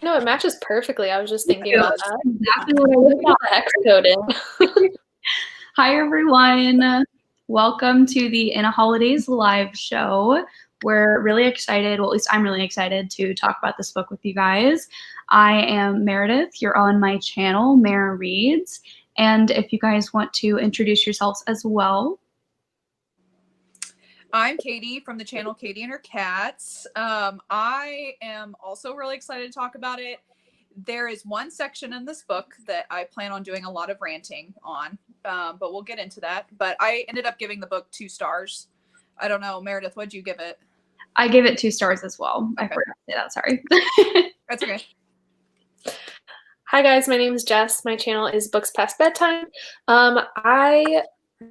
No, it matches perfectly. I was just thinking about that. Exactly what I was The hex code in. Hi, everyone. Welcome to the In a Holidaze live show. We're really excited, well, at least I'm really excited to talk about this book with you guys. I am Meredith. You're on my channel, Mara Reads. And if you guys want to introduce yourselves as well. I'm Katie from the channel Katie and Her Cats. I am also really excited to talk about it. There is one section in this book that I plan on doing a lot of ranting on, but we'll get into that. But I ended up giving the book 2 stars. I don't know, Meredith, what'd you give it? I gave it 2 stars as well. Okay. I forgot to say that, sorry. That's okay. Hi guys, my name is Jess. My channel is Books Past Bedtime. I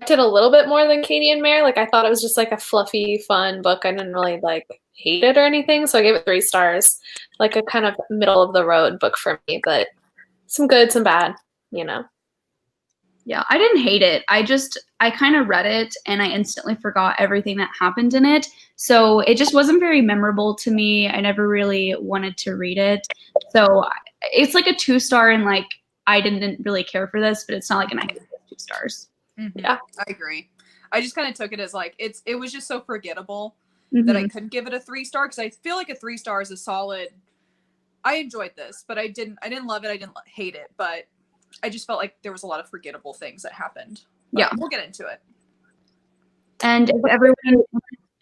did a little bit more than Katie and Mare. Like I thought it was just like a fluffy, fun book. I didn't really like hate it or anything, so I gave it 3 stars. Like a kind of middle of the road book for me, but some good, some bad, you know. Yeah, I didn't hate it. I kind of read it and I instantly forgot everything that happened in it. So it just wasn't very memorable to me. I never really wanted to read it. So it's like a 2-star and like, I didn't really care for this, but it's not like an 2 stars. Mm-hmm. Yeah, I agree. I just kind of took it as like, it was just so forgettable that I couldn't give it a 3-star because I feel like a 3-star is a solid. I enjoyed this, but I didn't love it. I didn't hate it, but I just felt like there was a lot of forgettable things that happened. But yeah, we'll get into it. And if everyone,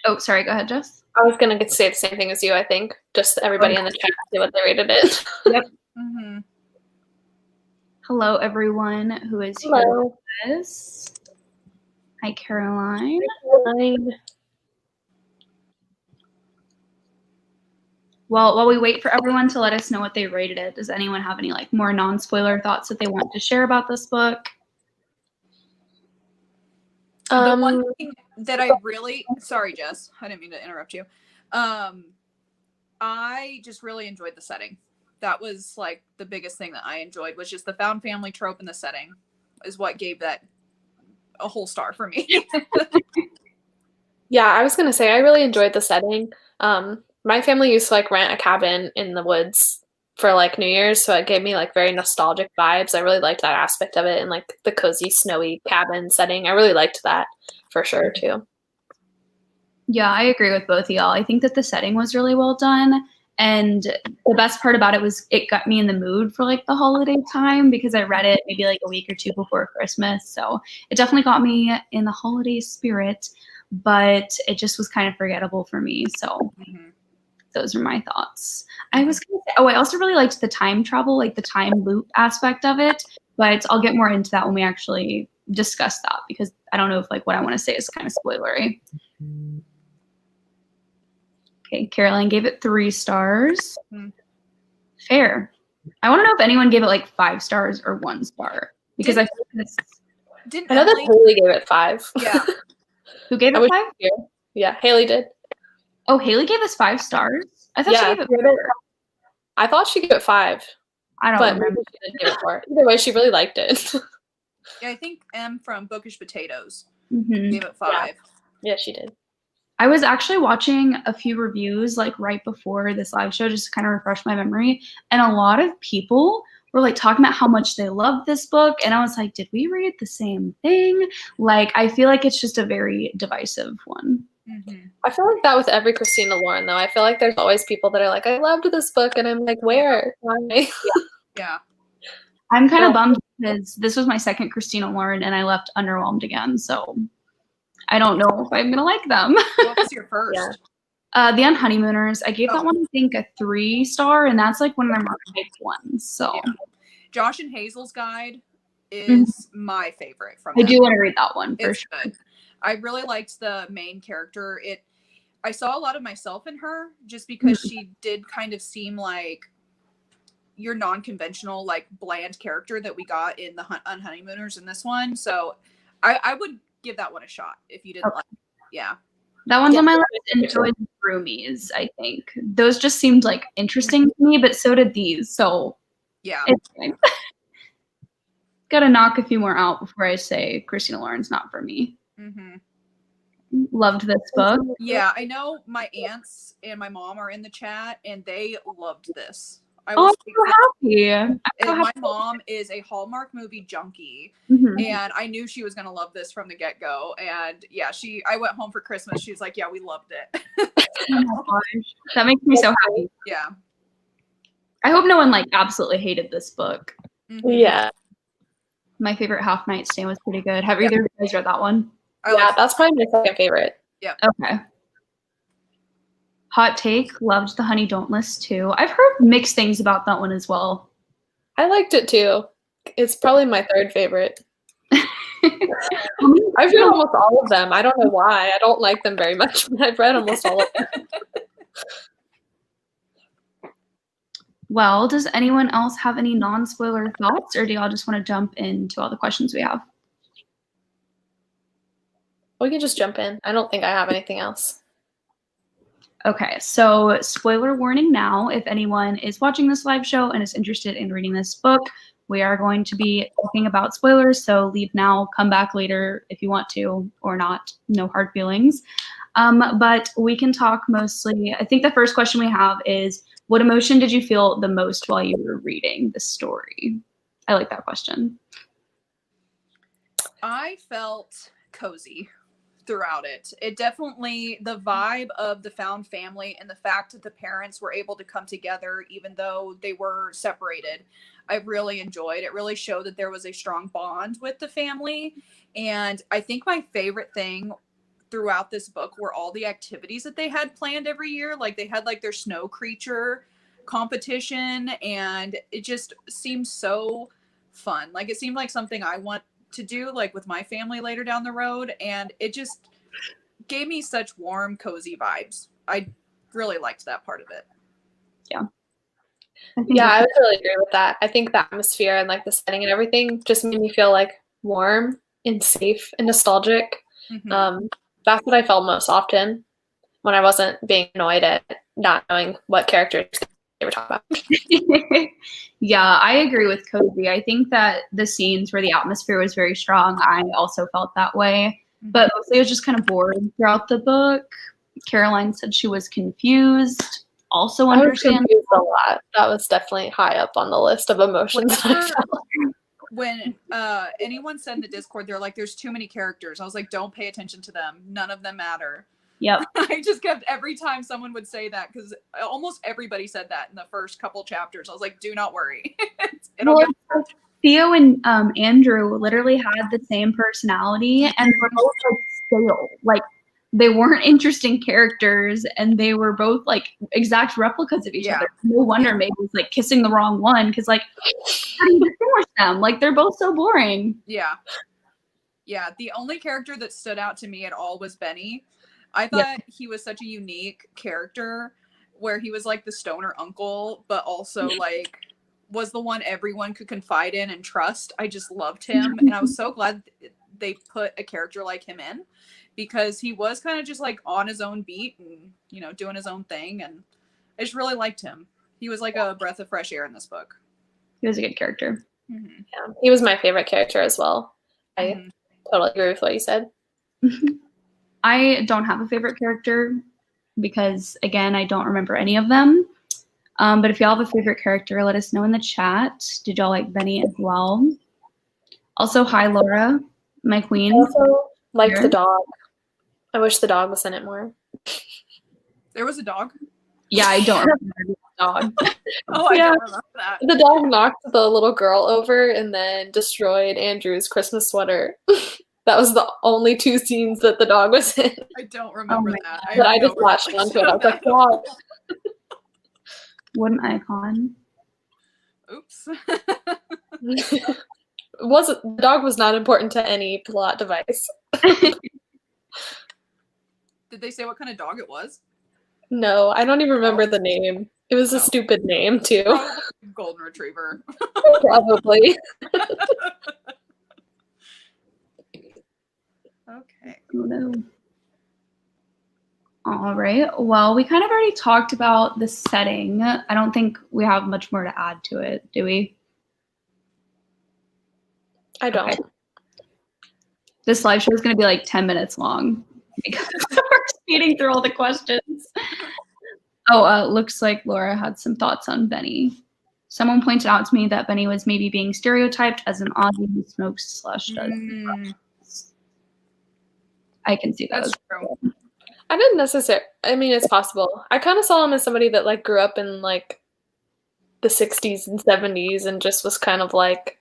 oh, sorry, go ahead, Jess. I was gonna say the same thing as you. I think just everybody in the chat say what they rated it. Yep. Mm-hmm. Hello, everyone who is Hello. here with us. Hi, Caroline. Well, while we wait for everyone to let us know what they rated it, does anyone have any like more non-spoiler thoughts that they want to share about this book? The one thing that I really, sorry, Jess, I didn't mean to interrupt you. I just really enjoyed the setting. That was like the biggest thing that I enjoyed was just the found family trope in the setting is what gave that a whole star for me. Yeah, I was gonna say I really enjoyed the setting. My family used to like rent a cabin in the woods for like New Year's, so it gave me like very nostalgic vibes. I really liked that aspect of it and like the cozy, snowy cabin setting. I really liked that for sure too. Yeah, I agree with both of y'all. I think that the setting was really well done. And the best part about it was it got me in the mood for like the holiday time because I read it maybe like a week or 2 before Christmas. So it definitely got me in the holiday spirit, but it just was kind of forgettable for me. So those are my thoughts. I was gonna say, I also really liked the time travel, like the time loop aspect of it, but I'll get more into that when we actually discuss that because I don't know if like what I want to say is kind of spoilery. Okay, Caroline gave it 3 stars. Fair. I want to know if anyone gave it like 5 stars or 1 star because I feel like Didn't I know that Haley gave it 5. Yeah. Who gave it 5? Yeah, Haley did. Oh, Haley gave us 5 stars. I thought she gave it 4. I thought she gave it 5. I don't but remember. She didn't give it 4. Either way, she really liked it. Yeah, I think M from Bookish Potatoes gave it 5. Yeah, she did. I was actually watching a few reviews like right before this live show just to kind of refresh my memory. And a lot of people were like talking about how much they loved this book. And I was like, did we read the same thing? Like, I feel like it's just a very divisive one. I feel like that with every Christina Lauren, though. I feel like there's always people that are like, I loved this book. And I'm like, where? Why? Yeah. I'm kind of bummed because this was my second Christina Lauren and I left underwhelmed again. So I don't know if I'm going to like them. What was your first? The Unhoneymooners. I gave that one, I think, a 3-star, and that's like one of my big ones. So, Josh and Hazel's Guide is my favorite from. I do want to read that one for sure. Good. I really liked the main character. I saw a lot of myself in her just because she did kind of seem like your non-conventional, like bland character that we got in the Unhoneymooners in this one. So, I would give that one a shot if you didn't like it. Yeah. That one's on my list. Enjoyed the Roomies, I think. Those just seemed like interesting to me, but so did these. So yeah. Gotta knock a few more out before I say Christina Lauren's not for me. Loved this book. Yeah, I know my aunts and my mom are in the chat and they loved this I Oh, was I'm so happy. I'm so and my happy. mom is a Hallmark movie junkie, Mhm. and I knew she was gonna love this from the get-go. And yeah, I went home for Christmas. She was like, "Yeah, we loved it." Oh my gosh. That makes me so happy. Yeah. I hope no one like absolutely hated this book. Mhm. Yeah. My favorite Half Night Stand was pretty good. Have Yep. either of you guys read that one? Yeah, that's probably my second favorite. Okay. Hot take, loved the Honey Don't List too. I've heard mixed things about that one as well. I liked it too. It's probably my third favorite. I've read almost all of them. I don't know why. I don't like them very much, but I've read almost all of them. Well, does anyone else have any non-spoiler thoughts, or do y'all just want to jump into all the questions we have? We can just jump in. I don't think I have anything else. Okay, so spoiler warning now. If anyone is watching this live show and is interested in reading this book, we are going to be talking about spoilers, so leave now, come back later if you want to, or not. No hard feelings. But we can talk mostly. I think the first question we have is, what emotion did you feel the most while you were reading the story? I like that question. I felt cozy throughout it. It definitely, the vibe of the found family and the fact that the parents were able to come together even though they were separated, I really enjoyed. It really showed that there was a strong bond with the family. And I think my favorite thing throughout this book were all the activities that they had planned every year. Like they had like their snow creature competition, and it just seemed so fun. Like it seemed like something I want to do like with my family later down the road, and it just gave me such warm, cozy vibes. I really liked that part of it. Yeah, I would really agree with that. I think the atmosphere and like the setting and everything just made me feel like warm and safe and nostalgic. Mhm. That's what I felt most often when I wasn't being annoyed at not knowing what characters they were talking about. Yeah, I agree with Cozy. I think that the scenes where the atmosphere was very strong, I also felt that way. But mostly I was just kind of bored throughout the book. Caroline said she was confused. Also I was understand. confused a lot. That was definitely high up on the list of emotions I felt. When anyone said in the Discord, they're like, there's too many characters. I was like, don't pay attention to them. None of them matter. Yep. I just kept, every time someone would say that, because almost everybody said that in the first couple chapters. I was like, do not worry. It'll Well, get Theo and Andrew literally had the same personality and were both like stale. Like they weren't interesting characters, and they were both like exact replicas of each other. No wonder maybe it's like kissing the wrong one, because like how do you distinguish them? Like they're both so boring. Yeah. The only character that stood out to me at all was Benny. I thought he was such a unique character, where he was like the stoner uncle, but also like was the one everyone could confide in and trust. I just loved him, and I was so glad they put a character like him in, because he was kind of just like on his own beat and, you know, doing his own thing, and I just really liked him. He was like a breath of fresh air in this book. He was a good character. Mm-hmm. Yeah, he was my favorite character as well. I totally agree with what you said. I don't have a favorite character because, again, I don't remember any of them. But if y'all have a favorite character, let us know in the chat. Did y'all like Benny as well? Also, hi, Laura, my queen. I also liked the dog. I wish the dog was in it more. There was a dog? Yeah, I don't remember the dog. Oh, I don't remember that. The dog knocked the little girl over and then destroyed Andrew's Christmas sweater. That was the only two scenes that the dog was in. I don't remember that. But I just latched onto it. I was like, wow. What an icon. Oops. The dog was not important to any plot device. Did they say what kind of dog it was? No, I don't even remember the name. It was a stupid name, too. Probably golden retriever. Probably. Okay. Oh, no. All right. Well, we kind of already talked about the setting. I don't think we have much more to add to it, do we? I don't. Okay. This live show is going to be like 10 minutes long because we're speeding through all the questions. Oh, looks like Laura had some thoughts on Benny. Someone pointed out to me that Benny was maybe being stereotyped as an Aussie who smokes slush. I can see that. That's true. I didn't necessarily. I mean, it's possible. I kind of saw him as somebody that like grew up in like the 60s and 70s and just was kind of like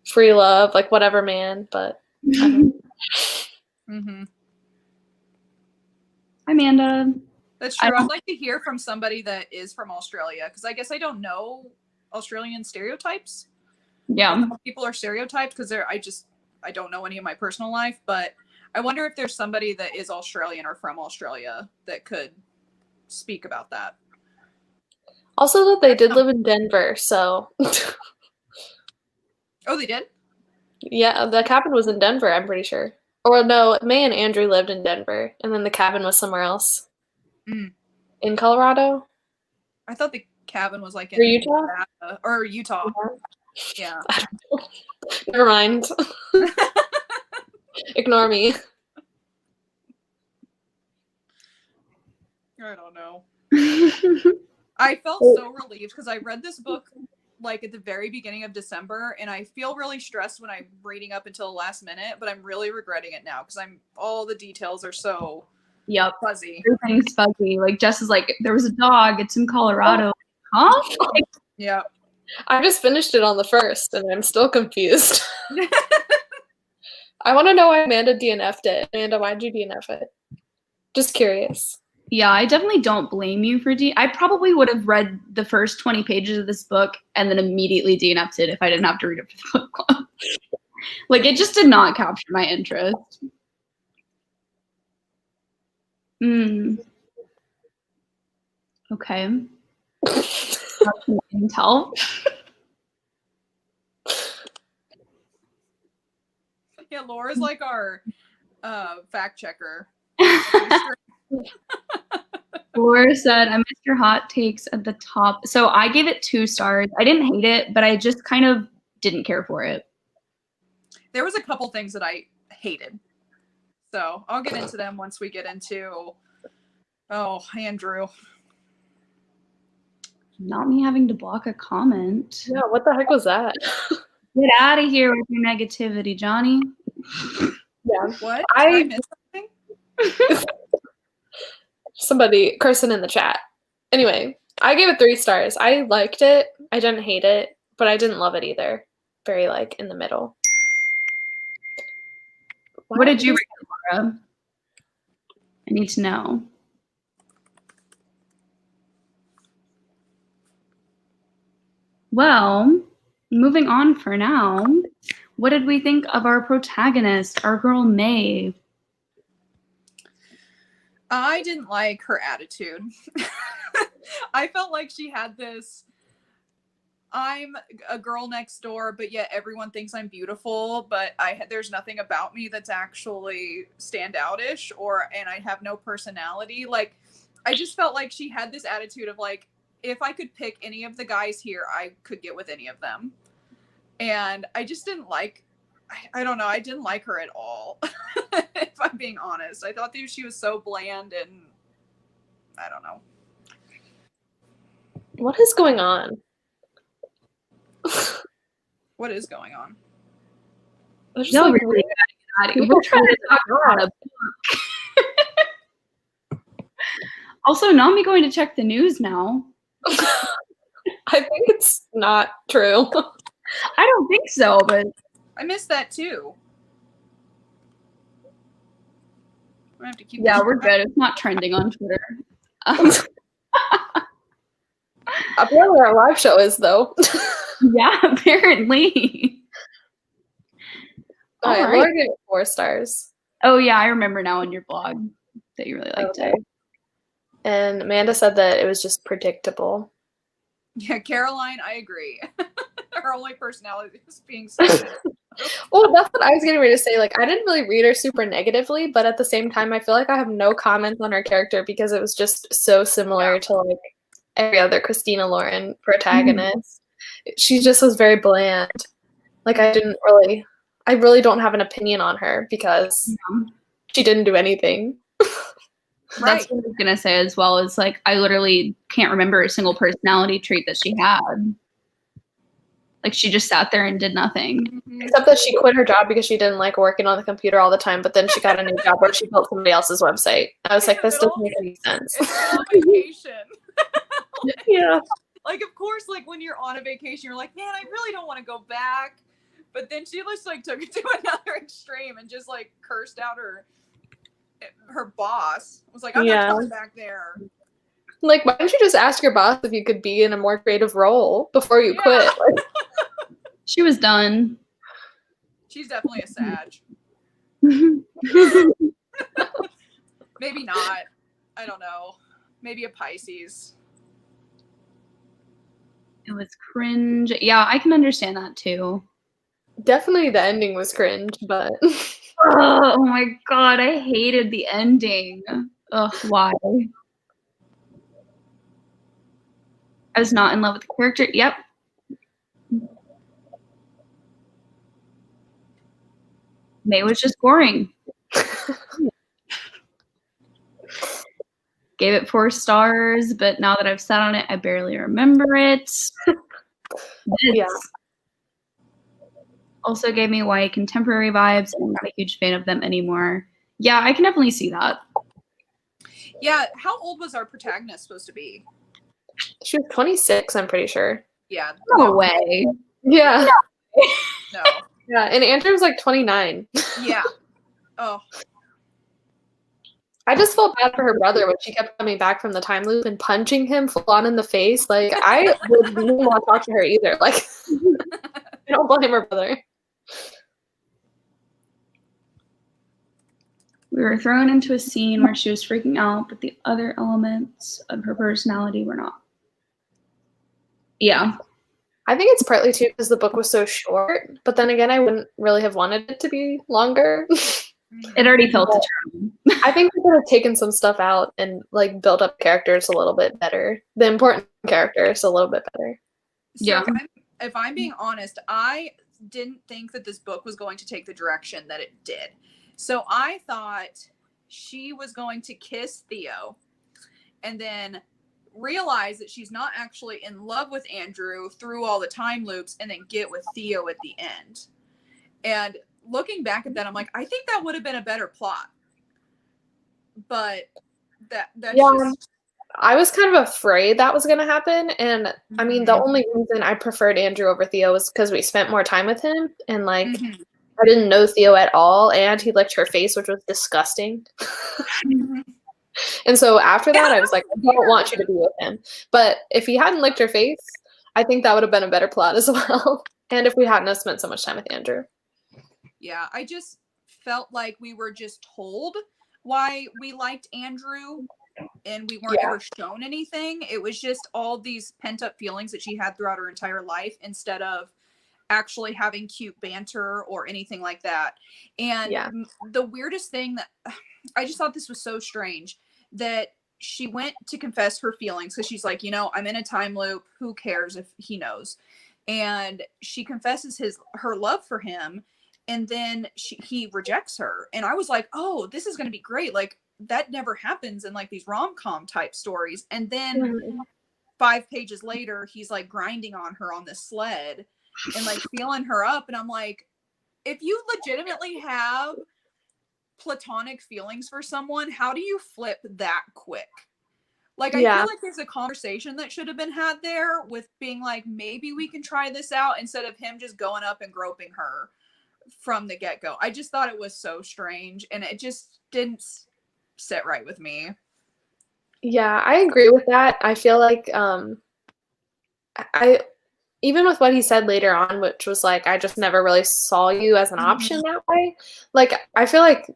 free love, like whatever, man. But Amanda. That's true. I'd like to hear from somebody that is from Australia, because I guess I don't know Australian stereotypes. Yeah. People are stereotyped because I don't know any of my personal life, but I wonder if there's somebody that is Australian or from Australia that could speak about that. Also, that they did live in Denver, so. Oh, they did? Yeah, the cabin was in Denver, I'm pretty sure. Or no, May and Andrew lived in Denver, and then the cabin was somewhere else. In Colorado? I thought the cabin was like in Utah? Nevada, or Utah. Yeah. Never mind. Ignore me. I don't know. I felt so relieved because I read this book like at the very beginning of December, and I feel really stressed when I'm reading up until the last minute, but I'm really regretting it now because all the details are so fuzzy. Everything's fuzzy. Like Jess is like, there was a dog, it's in Colorado. Huh? Yeah. I just finished it on the 1st, and I'm still confused. I want to know why Amanda DNF'd it. Amanda, why'd you DNF it? Just curious. Yeah, I definitely don't blame you for I probably would have read the first 20 pages of this book and then immediately DNF'd it if I didn't have to read it for the book club. Like, it just did not capture my interest. Okay. Some intel. Yeah, Laura's like our fact checker. Laura said, I missed your hot takes at the top. So I gave it 2 stars. I didn't hate it, but I just kind of didn't care for it. There was a couple things that I hated. So I'll get into them once we get into, Andrew. Not me having to block a comment. Yeah, what the heck was that? Get out of here with your negativity, Johnny. Yeah. What? Did I miss something? Somebody cursing in the chat. Anyway, I gave it 3 stars. I liked it. I didn't hate it, but I didn't love it either. Very like in the middle. What did you rate it, Laura? I need to know. Well, moving on for now. What did we think of our protagonist, our girl May? I didn't like her attitude. I felt like she had this, I'm a girl next door, but yet everyone thinks I'm beautiful, but there's nothing about me that's actually standoutish, and I have no personality. Like, I just felt like she had this attitude of like, if I could pick any of the guys here, I could get with any of them. And I just didn't like, I don't know, I didn't like her at all. If I'm being honest. I thought that she was so bland and I don't know. What is going on? What is going on? No, like, really we're trying to talk about a book. Also, not me going to check the news now. I think it's not true. I don't think so, but I missed that too. I have to keep. Yeah, we're good. It's not trending on Twitter. Apparently, our live show is though. Yeah, apparently. All right, Laura gave it 4 stars. Oh yeah, I remember now on your blog that you really liked it. And Amanda said that it was just predictable. Yeah, Caroline, I agree. Her only personality is being so. Well, that's what I was getting ready to say. Like, I didn't really read her super negatively, but at the same time, I feel like I have no comments on her character because it was just so similar to like every other Christina Lauren protagonist. She just was very bland. Like, I really don't have an opinion on her because she didn't do anything. Right. That's what I was gonna say as well. Is like I literally can't remember a single personality trait that she had. Like she just sat there and did nothing. Except that she quit her job because she didn't like working on the computer all the time, but then she got a new job where she built somebody else's website. I was like, this doesn't make any sense. It's on vacation. Yeah. Like, of course, like when you're on a vacation, you're like, man, I really don't want to go back. But then she just like took it to another extreme and just like cursed out her boss. Was like, I'm not coming back there. Like, why don't you just ask your boss if you could be in a more creative role before you quit? Like, She was done. She's definitely a Sag. Maybe not. I don't know. Maybe a Pisces. It was cringe. Yeah, I can understand that too. definitely the ending was cringe, but Oh my god, I hated the ending. Ugh, why? I was not in love with the character. Yep. May was just boring. Gave it 4 stars, but now that I've sat on it, I barely remember it. Yeah. Also gave me YA contemporary vibes, and I'm not a huge fan of them anymore. Yeah, I can definitely see that. Yeah, how old was our protagonist supposed to be? She was 26, I'm pretty sure. Yeah. No way. Yeah. No. Yeah, and Andrew was like 29. Yeah. Oh. I just felt bad for her brother when she kept coming back from the time loop and punching him full on in the face. Like, I wouldn't want to talk to her either. Like, I don't blame her brother. We were thrown into a scene where she was freaking out, but the other elements of her personality were not. Yeah. I think it's partly too because the book was so short, but then again, I wouldn't really have wanted it to be longer. It already felt a turn. I think they could have taken some stuff out and like built up characters a little bit better. The important characters a little bit better. So Yeah. if I'm being honest, I didn't think that this book was going to take the direction that it did. So I thought she was going to kiss Theo and then realize that she's not actually in love with Andrew through all the time loops and then get with Theo at the end. And looking back at that, I'm like, I think that would have been a better plot. But that's just... I was kind of afraid that was going to happen. And I mean, the only reason I preferred Andrew over Theo was because we spent more time with him. And like, I didn't know Theo at all. And he licked her face, which was disgusting. And so after that, I was like, I don't want you to be with him. But if he hadn't licked her face, I think that would have been a better plot as well. And if we hadn't have spent so much time with Andrew. Yeah, I just felt like we were just told why we liked Andrew and we weren't ever shown anything. It was just all these pent-up feelings that she had throughout her entire life instead of actually having cute banter or anything like that. And the weirdest thing that I just thought this was so strange that she went to confess her feelings because she's like, you know, I'm in a time loop. Who cares if he knows? And she confesses her love for him. And then he rejects her. And I was like, oh, this is going to be great. Like, that never happens in like these rom-com type stories. And then 5 pages later, he's like grinding on her on the sled and like feeling her up. And I'm like, if you legitimately have platonic feelings for someone, how do you flip that quick? Like, I feel like there's a conversation that should have been had there with being like, maybe we can try this out instead of him just going up and groping her from the get-go. I just thought it was so strange and it just didn't sit right with me. Yeah, I agree with that. I feel like I even with what he said later on, which was like, I just never really saw you as an option that way. Like, I feel like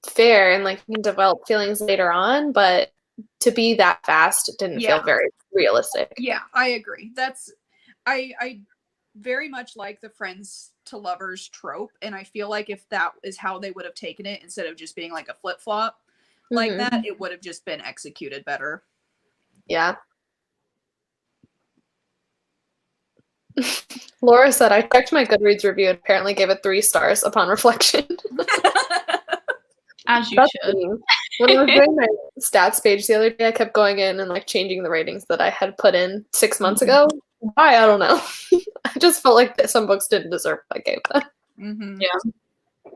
fair and like you can develop feelings later on, but to be that fast, it didn't feel very realistic. Yeah, I agree. I very much like the friends to lovers trope, and I feel like if that is how they would have taken it instead of just being like a flip-flop like that, it would have just been executed better. Yeah. Laura said, I checked my Goodreads review and apparently gave it 3 stars upon reflection. As you should. When I was doing my stats page the other day, I kept going in and like changing the ratings that I had put in 6 months ago. Why? I don't know. I just felt like some books didn't deserve what I gave them. Mm-hmm. Yeah.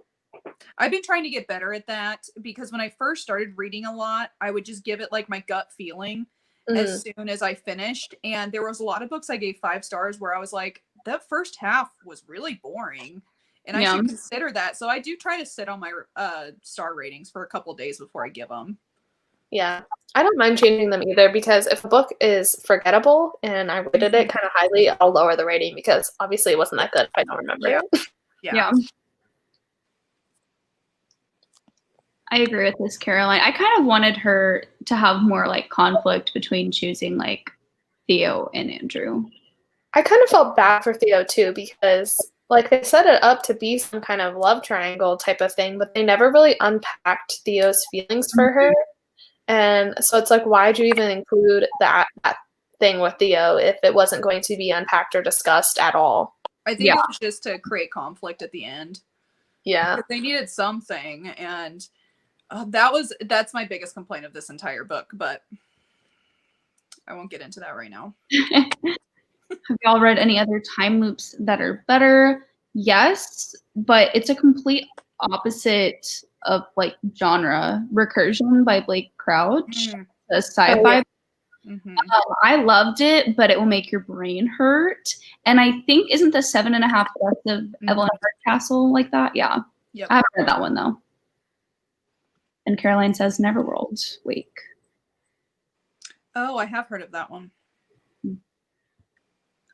I've been trying to get better at that because when I first started reading a lot, I would just give it like my gut feeling as soon as I finished. And there was a lot of books I gave 5 stars where I was like, that first half was really boring. And I should consider that. So I do try to sit on my star ratings for a couple days before I give them. Yeah. I don't mind changing them either because if a book is forgettable and I rated it kind of highly, I'll lower the rating because obviously it wasn't that good if I don't remember it. Yeah. I agree with this, Caroline. I kind of wanted her to have more like conflict between choosing like Theo and Andrew. I kind of felt bad for Theo too because like they set it up to be some kind of love triangle type of thing, but they never really unpacked Theo's feelings for her. And so it's like, why'd you even include that thing with Theo if it wasn't going to be unpacked or discussed at all? I think it was just to create conflict at the end. Yeah. Because they needed something, and that's my biggest complaint of this entire book, but I won't get into that right now. Have y'all read any other time loops that are better? Yes, but it's a complete opposite of like genre. Recursion by Blake Crouch, the sci-fi. I loved it, but it will make your brain hurt. And I think isn't the 7.5 Deaths of Evelyn Hardcastle like that? Yeah. Yep. I haven't read that one though. And Caroline says Neverworld Wake. Oh, I have heard of that one.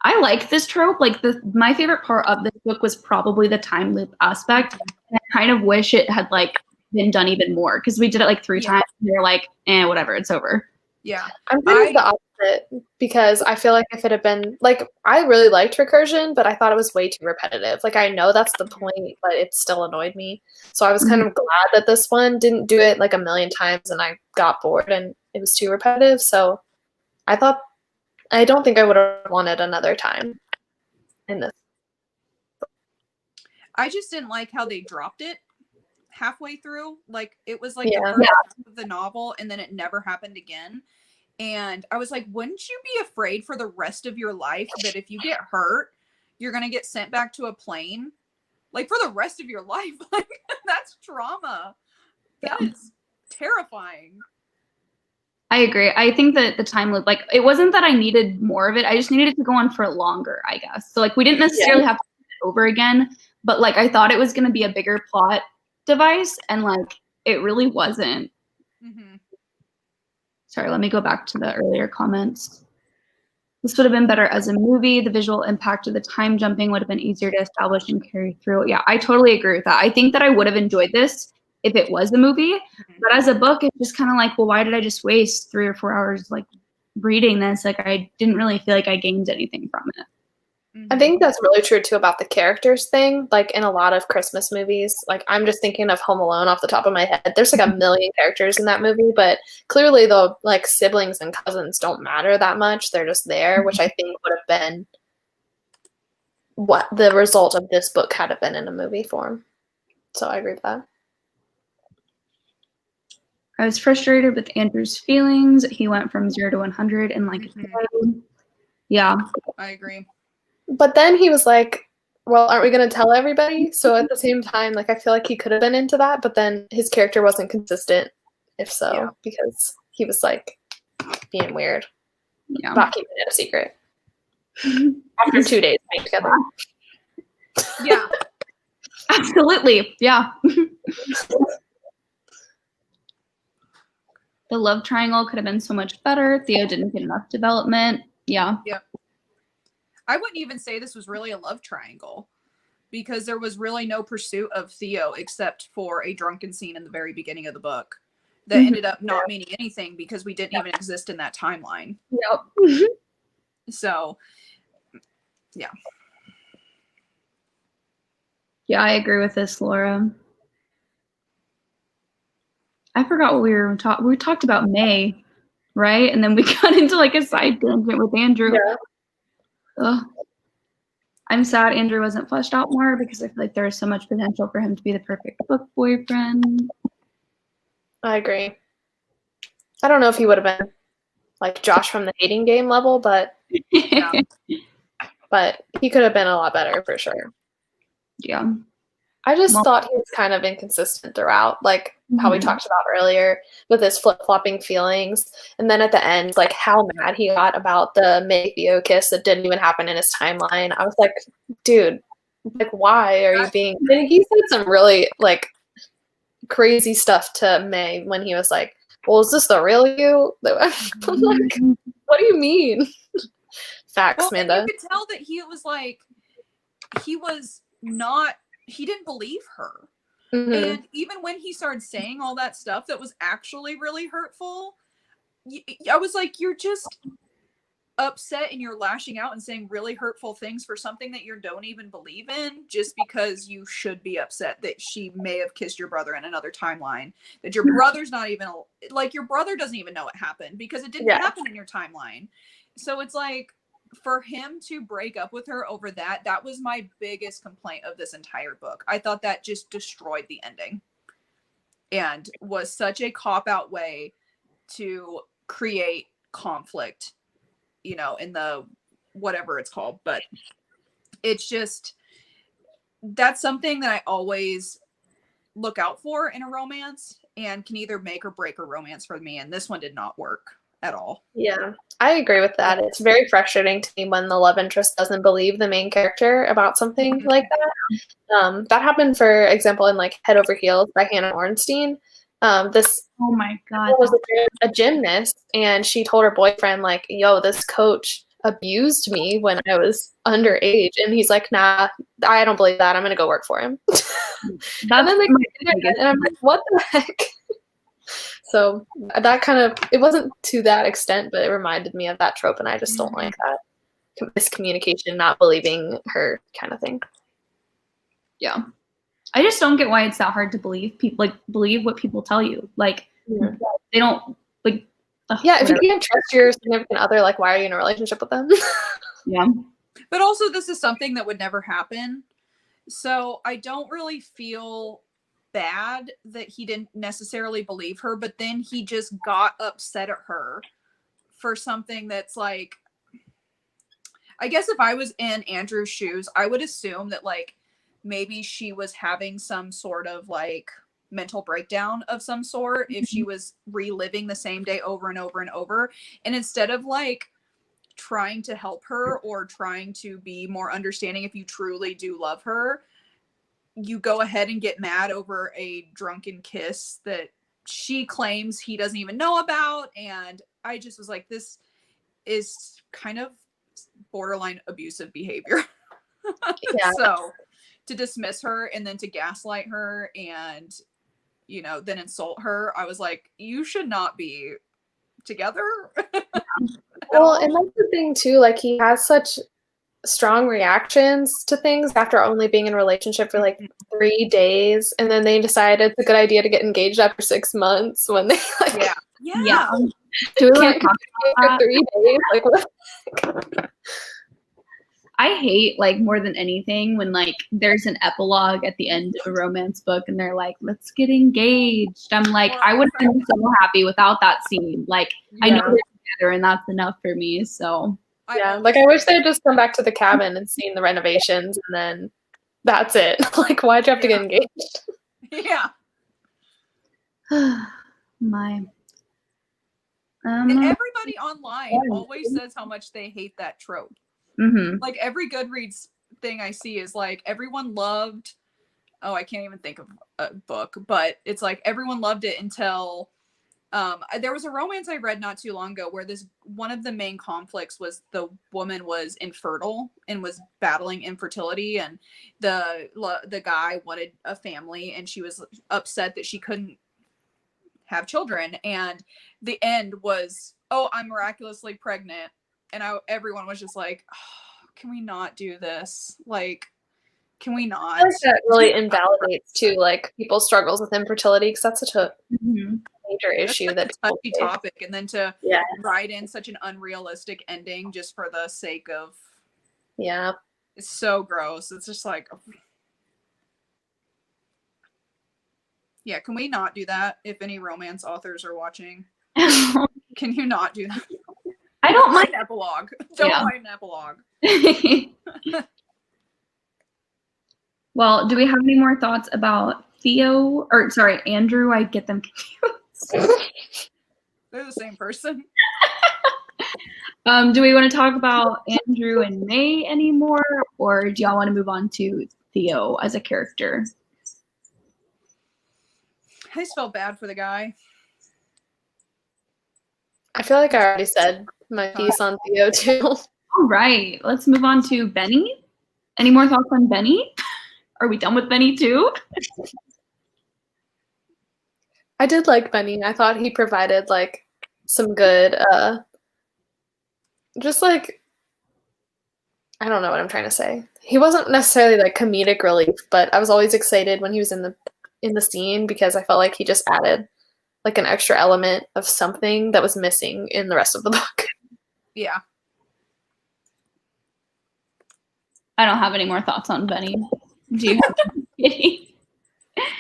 I like this trope. Like my favorite part of this book was probably the time loop aspect. And I kind of wish it had like been done even more because we did it like 3 times. And we were like, whatever, it's over. Yeah. I'm kind of the opposite because I feel like if it had been like I really liked Recursion, but I thought it was way too repetitive. Like I know that's the point, but it still annoyed me. So I was kind of glad that this one didn't do it like a million times and I got bored and it was too repetitive. So I don't think I would have wanted another time in this. I just didn't like how they dropped it halfway through. Like it was like the first half of the novel and then it never happened again. And I was like, wouldn't you be afraid for the rest of your life that if you get hurt, you're going to get sent back to a plane? Like for the rest of your life. Like that's trauma. That is terrifying. I agree. I think that the time loop, like it wasn't that I needed more of it. I just needed it to go on for longer, I guess. So like we didn't necessarily have to do it over again, but like I thought it was going to be a bigger plot device and like it really wasn't. Sorry, let me go back to the earlier comments. This would have been better as a movie. The visual impact of the time jumping would have been easier to establish and carry through. Yeah, I totally agree with that. I think that I would have enjoyed this if it was a movie, but as a book, it's just kind of like, well, why did I just waste 3 or 4 hours like reading this? Like I didn't really feel like I gained anything from it. I think that's really true too about the characters thing. Like in a lot of Christmas movies, like I'm just thinking of Home Alone off the top of my head. There's like a million characters in that movie, but clearly the like siblings and cousins don't matter that much. They're just there, which I think would have been what the result of this book had have been in a movie form. So I agree with that. I was frustrated with Andrew's feelings. He went from 0 to 100 in like a day. Yeah. I agree. But then he was like, well, aren't we going to tell everybody? So at the same time, like, I feel like he could have been into that, but then his character wasn't consistent, if so, because he was, like, being weird. Yeah. Not keeping it a secret. After 2 days being together. Yeah. Absolutely. Yeah. The love triangle could have been so much better. Theo didn't get enough development. Yeah. Yep. I wouldn't even say this was really a love triangle because there was really no pursuit of Theo except for a drunken scene in the very beginning of the book that ended up not meaning anything because we didn't even exist in that timeline. Yep. So, yeah. Yeah, I agree with this, Laura. I forgot what we were talking. We talked about May, right? And then we got into like a side tangent with Andrew. Yeah. Ugh. I'm sad Andrew wasn't fleshed out more because I feel like there is so much potential for him to be the perfect book boyfriend. I agree. I don't know if he would have been like Josh from the Hating Game level, but Yeah. but he could have been a lot better for sure. Yeah. I just thought he was kind of inconsistent throughout, like how we Mhm. talked about earlier with his flip-flopping feelings. And then at the end, like how mad he got about the May Theo kiss that didn't even happen in his timeline. I was like, dude, like why are you being – and he said some really like crazy stuff to May when he was like, well, is this the real you? I'm like, what do you mean? Facts, Well, and you Amanda. could tell that he was like, he didn't believe her. Mm-hmm. And even when he started saying all that stuff that was actually really hurtful, I was like, you're just upset and you're lashing out and saying really hurtful things for something that you don't even believe in, just because you should be upset that she may have kissed your brother in another timeline, that your brother's not even like, your brother doesn't even know it happened because it didn't happen in your timeline. So it's like, for him to break up with her over that was my biggest complaint of this entire book. I thought that just destroyed the ending and was such a cop-out way to create conflict, you know, in the whatever it's called. But it's just, that's something that I always look out for in a romance and can either make or break a romance for me. And this one did not work at all. Yeah, I agree with that. It's very frustrating to me when the love interest doesn't believe the main character about something like that. That happened, for example, in like Head Over Heels by Hannah Ornstein. This Oh my God. was a gymnast, and she told her boyfriend, like, yo, this coach abused me when I was underage. And he's like, nah, I don't believe that. I'm going to go work for him. And then they and I'm like, what the heck? So that kind of, it wasn't to that extent, but it reminded me of that trope, and I just don't like that miscommunication, not believing her kind of thing. Yeah. I just don't get why it's that hard to believe people, like, believe what people tell you. Like, they don't, like, yeah, if you can't trust your significant other, like, why are you in a relationship with them? Yeah. But also, this is something that would never happen. So I don't really feel bad that he didn't necessarily believe her, but then he just got upset at her for something that's like, I guess if I was in Andrew's shoes, I would assume that like maybe she was having some sort of like mental breakdown of some sort if she was reliving the same day over and over and over. And instead of like trying to help her or trying to be more understanding if you truly do love her, you go ahead and get mad over a drunken kiss that she claims he doesn't even know about. And I just was like, this is kind of borderline abusive behavior. Yeah. So to dismiss her and then to gaslight her and, you know, then insult her, I was like, you should not be together. Well, and that's the thing too, like he has such strong reactions to things after only being in a relationship for like 3 days, and then they decided it's a good idea to get engaged after 6 months when they like Yeah. do we can't for 3 days, like what? I hate, like, more than anything when like there's an epilogue at the end of a romance book and they're like, let's get engaged. I'm like, I would have been so happy without that scene. Like, I know they're together and that's enough for me. So yeah, like I wish they'd just come back to the cabin and seen the renovations and then that's it. Like, why'd you have to get engaged? Yeah. My. And everybody online always says how much they hate that trope. Like every Goodreads thing I see is like everyone loved, oh, I can't even think of a book, but it's like everyone loved it until there was a romance I read not too long ago where this one of the main conflicts was the woman was infertile and was battling infertility, and the guy wanted a family and she was upset that she couldn't have children, and the end was, oh, I'm miraculously pregnant, and everyone was just like, oh, can we not do this? Like, can we not? I feel like that really invalidates too, like people's struggles with infertility, because that's such a major issue. That's like a touchy topic, and then to write in such an unrealistic ending just for the sake of it's so gross. It's just like Yeah, can we not do that if any romance authors are watching? I Can you not do that? don't mind. Write an epilogue. Don't Yeah. write an epilogue. Well, do we have any more thoughts about Theo? Or sorry, Andrew. I get them confused. They're the same person. Do we want to talk about Andrew and May anymore, or do y'all want to move on to Theo as a character? I just felt bad for the guy. I feel like I already said my piece on Theo too. All right, let's move on to Benny. Any more thoughts on Benny? Are we done with Benny too? I did like Benny. I thought he provided like some good just like, I don't know what I'm trying to say. He wasn't necessarily like comedic relief, but I was always excited when he was in the scene because I felt like he just added like an extra element of something that was missing in the rest of the book. Yeah. I don't have any more thoughts on Benny. Do you have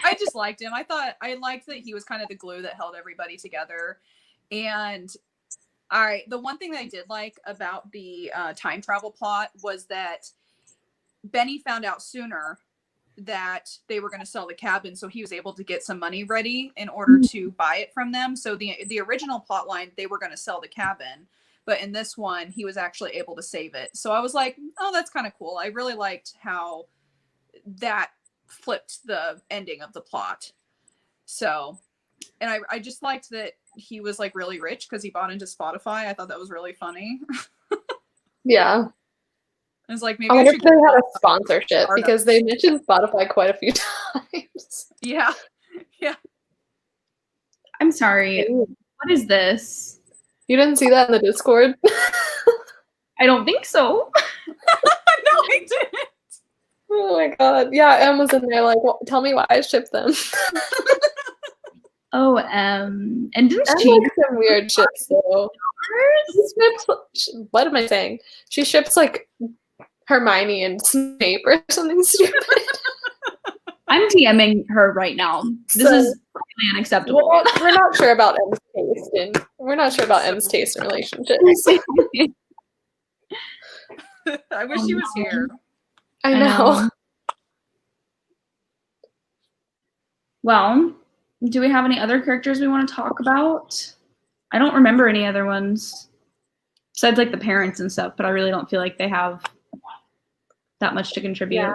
I just liked him. I liked that he was kind of the glue that held everybody together. And the one thing that I did like about the time travel plot was that Benny found out sooner that they were going to sell the cabin, so he was able to get some money ready in order to buy it from them. So the original plot line, they were going to sell the cabin, but in this one, he was actually able to save it. So I was like, oh, that's kind of cool. I really liked how that flipped the ending of the plot. So, and I just liked that he was like really rich because he bought into Spotify. I thought that was really funny. Yeah. I was like, maybe I I wonder should if they had a sponsorship startup. because they mentioned Spotify quite a few times. Yeah. Yeah. I'm sorry. What is this? You didn't see that in the Discord? I don't think so. No, I didn't. Oh my god. Yeah, Em was in there like, well, tell me why I shipped them. Oh, and didn't And she? like some weird ships though. What am I saying? She ships like Hermione and Snape or something stupid. I'm DMing her right now. This is really unacceptable. Well, we're not sure about Em's taste in relationships. I wish he was here. I know. Well, do we have any other characters we want to talk about? I don't remember any other ones besides like the parents and stuff, but I really don't feel like they have that much to contribute. Yeah.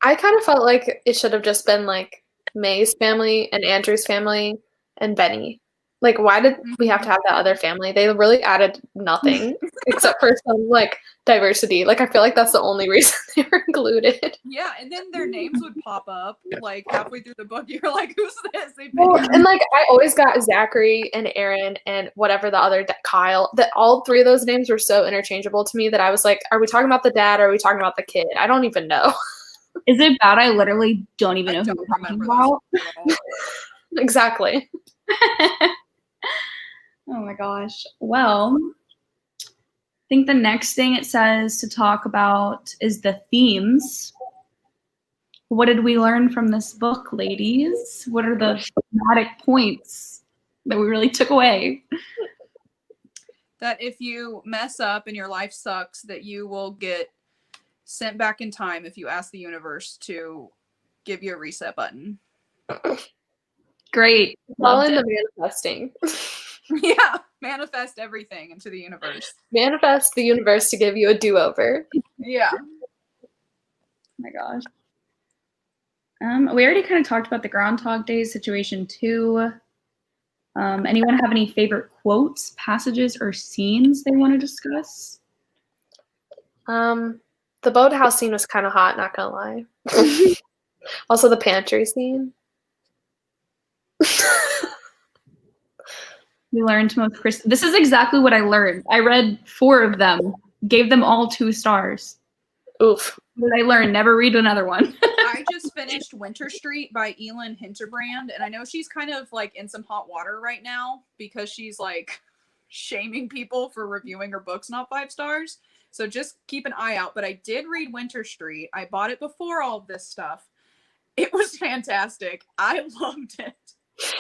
I kind of felt like it should have just been like May's family and Andrew's family and Benny. Like, why did we have to have that other family? They really added nothing except for some like diversity. Like, I feel like that's the only reason they were included. Yeah, and then their names would pop up like halfway through the book. You're like, who's this? And like, I always got Zachary and Aaron and whatever the other Kyle. That all three of those names were so interchangeable to me that I was like, are we talking about the dad or are we talking about the kid? I don't even know. Is it bad? I literally don't even know who don't we're talking remember about. those. Exactly. Oh my gosh. Well, I think the next thing it says to talk about is the themes. What did we learn from this book, ladies? What are the thematic points that we really took away? That if you mess up and your life sucks, that you will get sent back in time if you ask the universe to give you a reset button. Great. All in the manifesting. Yeah, manifest everything into the universe. Manifest the universe to give you a do-over. Yeah. Oh my gosh. We already kind of talked about the Groundhog Day situation too. Anyone have any favorite quotes, passages, or scenes they want to discuss? The boathouse scene was kind of hot, not gonna lie. Also, the pantry scene. We learned most This is exactly what I learned. I read 4 of them, gave them all 2 stars. Oof. What did I learn? Never read another one. I just finished Winter Street by Elin Hinterbrand, and I know she's kind of like in some hot water right now because she's like shaming people for reviewing her books not 5 stars. So just keep an eye out. But I did read Winter Street. I bought it before all of this stuff. It was fantastic. I loved it.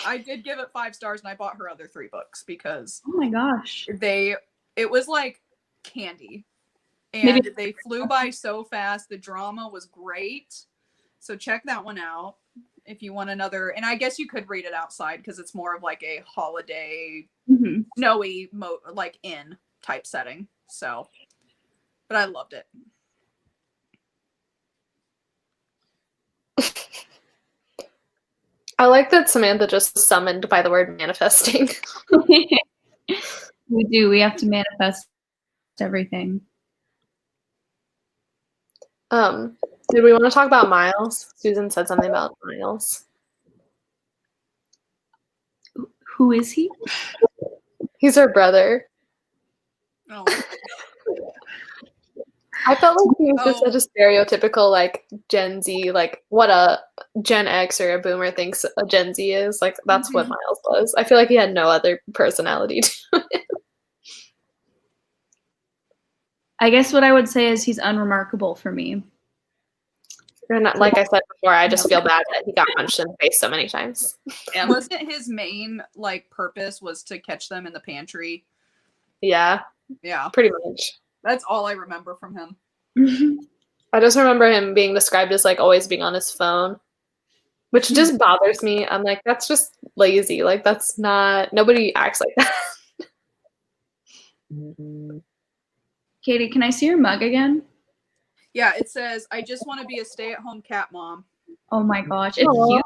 I did give it 5 stars, and I bought her other 3 books because Oh my gosh. it was like candy. And Maybe- they flew by so fast. The drama was great. So check that one out if you want another. And I guess you could read it outside because it's more of like a holiday, snowy, like inn type setting. So, but I loved it. I like that Samantha just was summoned by the word manifesting. We do. We have to manifest everything. Did we want to talk about Miles? Susan said something about Miles. Who is he? He's her brother. Oh. I felt like he was just such a stereotypical, like, Gen Z, like, what a Gen X or a boomer thinks a Gen Z is. Like, that's what Miles was. I feel like he had no other personality to it. I guess what I would say is he's unremarkable for me. And like I said before, I just feel bad that he got punched in the face so many times. Yeah. Wasn't his main, like, purpose was to catch them in the pantry? Yeah. Yeah. Pretty much. That's all I remember from him. I just remember him being described as, like, always being on his phone, which just bothers me. I'm like, that's just lazy. Like, that's not, nobody acts like that. Katie, can I see your mug again? Yeah, it says, I just want to be a stay-at-home cat mom. Oh my gosh. It's cute.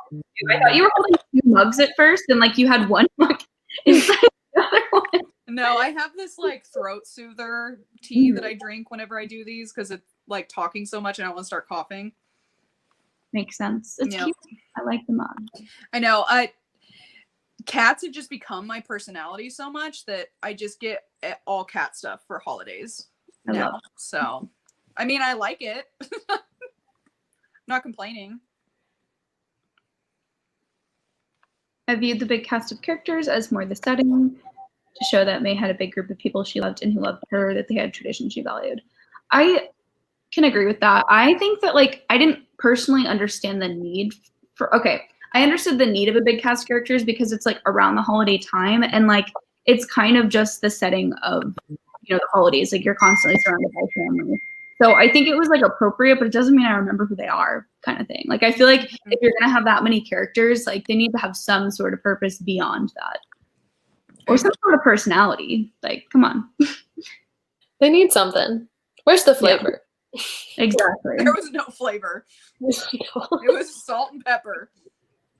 I thought you were holding 2 mugs at first, and like you had one mug inside the other one. No, I have this like throat soother tea that I drink whenever I do these because it's like talking so much and I don't want to start coughing. Makes sense. It's cute. I like the mug. I know. Cats have just become my personality so much that I just get all cat stuff for holidays now. So, I mean, I like it. I'm not complaining. I viewed the big cast of characters as more the setting to show that May had a big group of people she loved and who loved her, that they had traditions she valued. I can agree with that. I think that, like, I didn't personally understand the need for, I understood the need of a big cast of characters because it's like around the holiday time and like it's kind of just the setting of, you know, the holidays. Like you're constantly surrounded by family. So I think it was like appropriate, but it doesn't mean I remember who they are, kind of thing. Like I feel like if you're gonna have that many characters, like they need to have some sort of purpose beyond that. Or some sort of personality. Like, come on. They need something. Where's the flavor? Yeah. Exactly. There was no flavor. It was salt and pepper.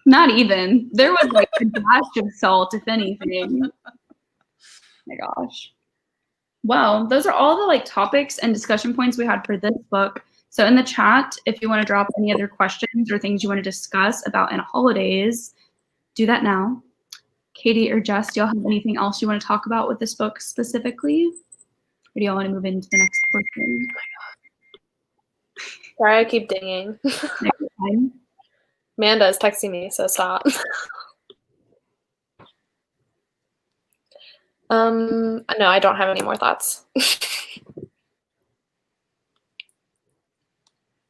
Not even. There was like a dash of salt, if anything. Oh my gosh. Well, those are all the like topics and discussion points we had for this book. So in the chat, if you want to drop any other questions or things you want to discuss about in Holidaze, do that now. Katie or Jess, do y'all have anything else you want to talk about with this book specifically? Or do y'all want to move into the next portion? Sorry, I keep dinging. Next time. Amanda is texting me, so stop. No, I don't have any more thoughts.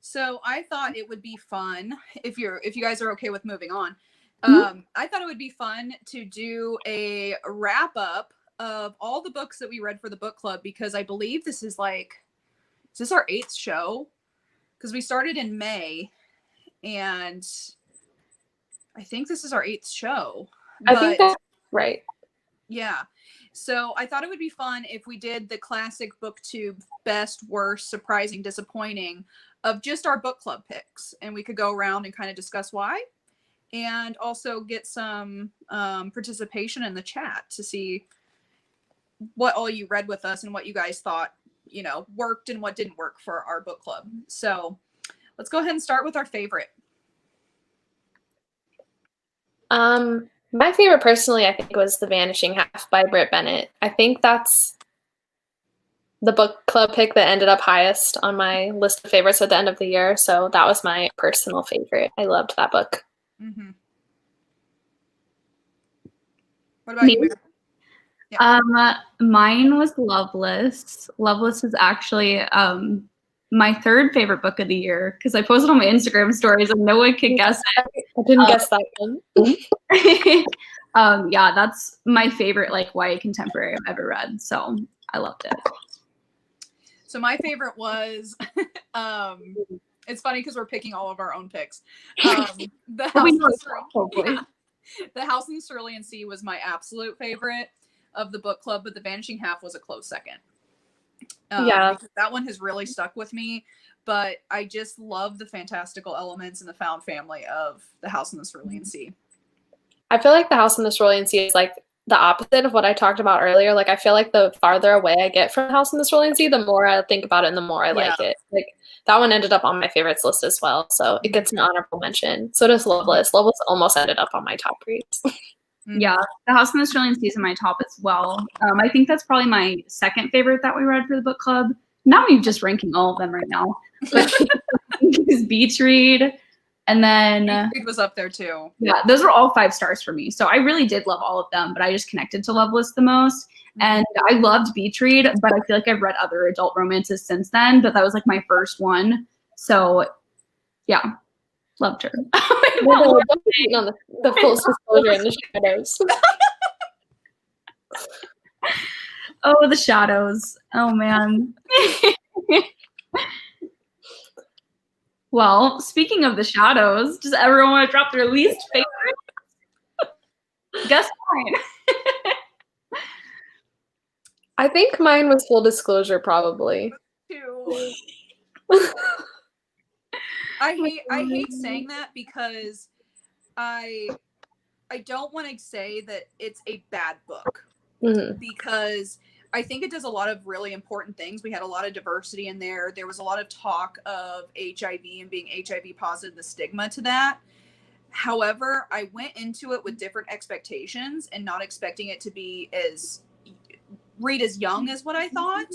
So I thought it would be fun if you guys are okay with moving on. I thought it would be fun to do a wrap up of all the books that we read for the book club because I believe this is our 8th show? Because we started in May and I think this is our 8th show. I think that's right. Yeah. So I thought it would be fun if we did the classic booktube best, worst, surprising, disappointing of just our book club picks. And we could go around and kind of discuss why. And also get some participation in the chat to see what all you read with us and what you guys thought, you know, worked and what didn't work for our book club. So let's go ahead and start with our favorite. My favorite personally, I think, was The Vanishing Half by Britt Bennett. I think that's the book club pick that ended up highest on my list of favorites at the end of the year. So that was my personal favorite. I loved that book. Mm-hmm. What about you, Mary? Yeah. Mine was Loveless. Loveless is actually my third favorite book of the year, because I posted on my Instagram stories and no one could guess it. I didn't guess that one. Yeah, that's my favorite like YA contemporary I've ever read. So I loved it. So my favorite was, it's funny because we're picking all of our own picks. The House in the Cerulean Sea was my absolute favorite of the book club, but The Vanishing Half was a close second. Because that one has really stuck with me, but I just love the fantastical elements and the found family of The House in the Cerulean Sea. I feel like The House in the Cerulean Sea is like the opposite of what I talked about earlier. Like I feel like the farther away I get from The House in the Cerulean Sea, the more I think about it and the more I like it. Like that one ended up on my favorites list as well, so it gets an honorable mention. So does Loveless. Loveless almost ended up on my top reads. Yeah, The House in the Cerulean Sea is in my top as well. I think that's probably my second favorite that we read for the book club. Now I'm just ranking all of them right now. But Beach Read, and then Beach Read was up there too. Yeah, those were all 5 stars for me. So I really did love all of them, but I just connected to Loveless the most. And I loved Beach Read, but I feel like I've read other adult romances since then, but that was like my first one. So yeah, loved her. On the full disclosure in the shadows. Oh, the shadows. Oh man. Well, speaking of the shadows, does everyone want to drop their least favorite? Guess mine. I think mine was Full Disclosure, probably. Too. I hate saying that because I don't want to say that it's a bad book, because I think it does a lot of really important things. We had a lot of diversity in there. There was a lot of talk of HIV and being HIV positive, the stigma to that. However, I went into it with different expectations and not expecting it to be as young as what I thought.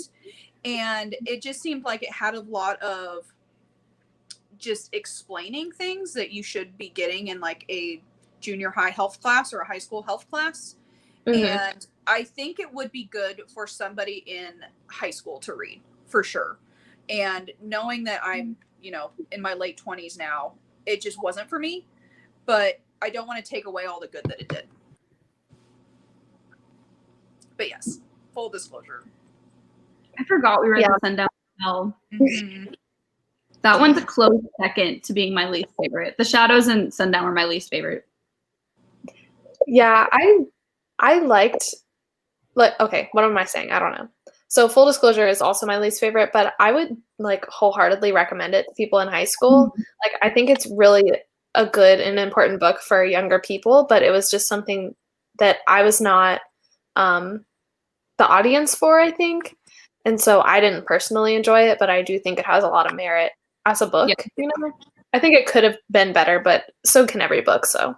And it just seemed like it had a lot of just explaining things that you should be getting in like a junior high health class or a high school health class. And I think it would be good for somebody in high school to read, for sure. And knowing that I'm, in my late 20s now, it just wasn't for me. But I don't want to take away all the good that it did. But yes, Full Disclosure. I forgot we read the Sundown Hell. That one's a close second to being my least favorite. The Shadows and Sundown were my least favorite. Yeah, I liked, okay, what am I saying? I don't know. So Full Disclosure is also my least favorite, but I would wholeheartedly recommend it to people in high school. Like, I think it's really a good and important book for younger people, but it was just something that I was not the audience for, I think. And so I didn't personally enjoy it, but I do think it has a lot of merit as a book. Yeah. I think it could have been better, but so can every book. So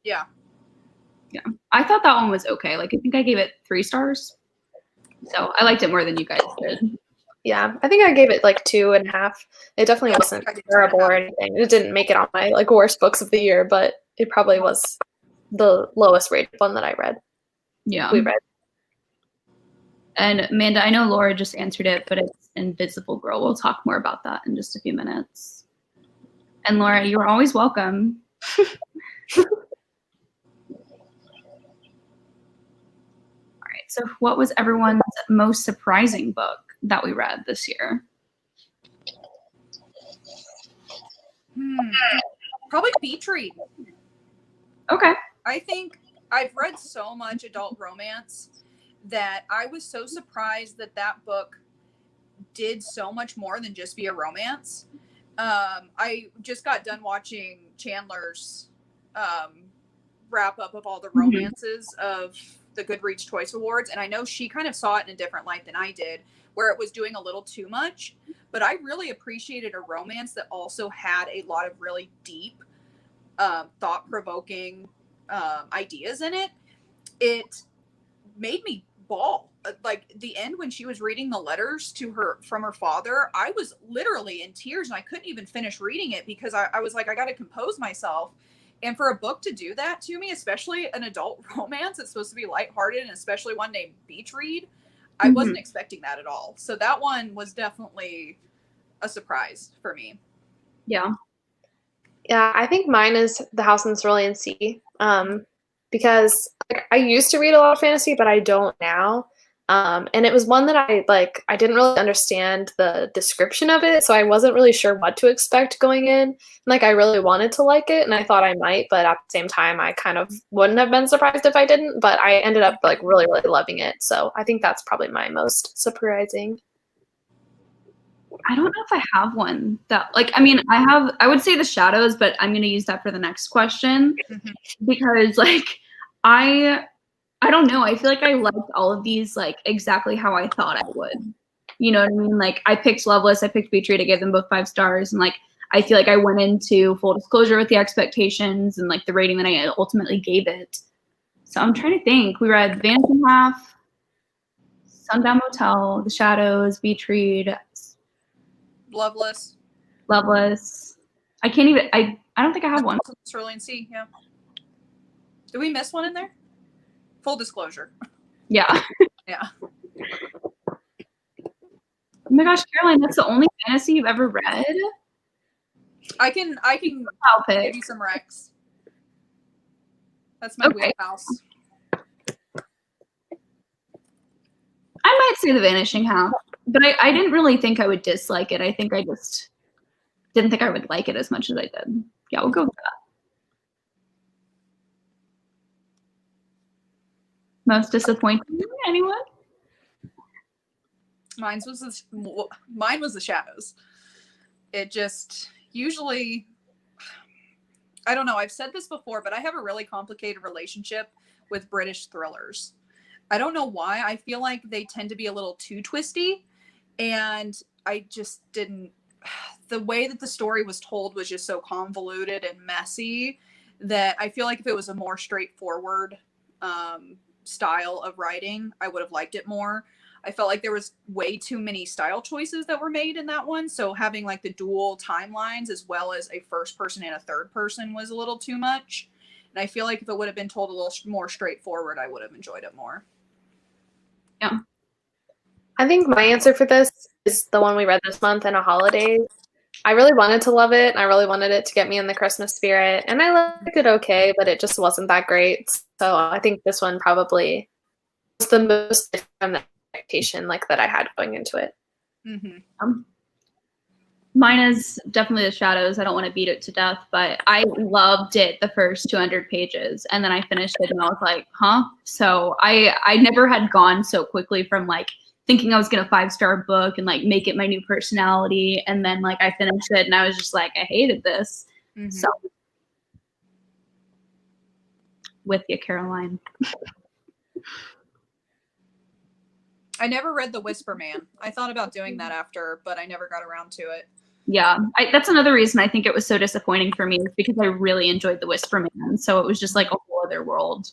yeah. I thought that one was okay. I think I gave it 3 stars. So I liked it more than you guys did. Yeah, I think I gave it 2.5. It definitely wasn't terrible or anything. It didn't make it on my worst books of the year, but it probably was the lowest rated one that I read. Yeah. We read. And Amanda, I know Laura just answered it, but it's Invisible Girl. We'll talk more about that in just a few minutes. And Laura, you're always welcome. All right. So what was everyone's most surprising book that we read this year? Probably Beach Read. Okay. I think I've read so much adult romance that I was so surprised that that book did so much more than just be a romance. I just got done watching Chandler's wrap up of all the romances of the Goodreads Choice Awards, and I know she kind of saw it in a different light than I did, where it was doing a little too much, but I really appreciated a romance that also had a lot of really deep, thought-provoking ideas in it. It made me bawl. The end when she was reading the letters to her from her father, I was literally in tears and I couldn't even finish reading it because I was like, I got to compose myself. And for a book to do that to me, especially an adult romance, it's supposed to be lighthearted, and especially one named Beach Read, I wasn't expecting that at all. So that one was definitely a surprise for me. Yeah. Yeah, I think mine is The House in the Cerulean Sea. Because like, I used to read a lot of fantasy, but I don't now. And it was one that I didn't really understand the description of it, so I wasn't really sure what to expect going in. Like I really wanted to like it, and I thought I might, but at the same time, I kind of wouldn't have been surprised if I didn't. But I ended up like really, really loving it. So I think that's probably my most surprising. I don't know if I have one that like, I mean, I would say The Shadows, but I'm going to use that for the next question because like, I don't know. I feel like I liked all of these like exactly how I thought I would. You know what I mean? Like I picked Loveless, I picked Betrayed, I gave them both 5 stars. And like, I feel like I went into full disclosure with the expectations and like the rating that I ultimately gave it. So I'm trying to think. We read Vanishing Half, Sundown Motel, The Shadows, Betrayed, Loveless. I can't even, I don't think I have one. Cerulean Sea, yeah. Did we miss one in there? Full disclosure. Yeah. Yeah. Oh my gosh, Caroline, that's the only fantasy you've ever read? I can I'll give pick. you some recs. That's my wheelhouse. I might say The Vanishing Half, but I didn't really think I would dislike it. I think I just didn't think I would like it as much as I did. Yeah, we'll go with that. Most disappointing, anyone? Mine was The Shadows. It just usually, I don't know, I've said this before, but I have a really complicated relationship with British thrillers. I don't know why. I feel like they tend to be a little too twisty, and I just didn't, the way that the story was told was just so convoluted and messy that I feel like if it was a more straightforward style of writing, I would have liked it more. I felt like there was way too many style choices that were made in that one. So having like the dual timelines as well as a first person and a third person was a little too much. And I feel like if it would have been told a little more straightforward, I would have enjoyed it more. Yeah. I think my answer for this is the one we read this month in a Holidaze. I really wanted to love it. I really wanted it to get me in the Christmas spirit, and I liked it okay, but it just wasn't that great. So I think this one probably was the most different from the expectation like that I had going into it. Mine is definitely The Shadows. I don't want to beat it to death, but I loved it the first 200 pages, and then I finished it, and I was like, huh? So I never had gone so quickly from like thinking I was gonna 5-star book and like make it my new personality, and then like I finished it, and I was just like, I hated this. So with you, Caroline. I never read The Whisper Man. I thought about doing that after, but I never got around to it. Yeah, that's another reason I think it was so disappointing for me is because I really enjoyed The Whisper Man. So it was just like a whole other world.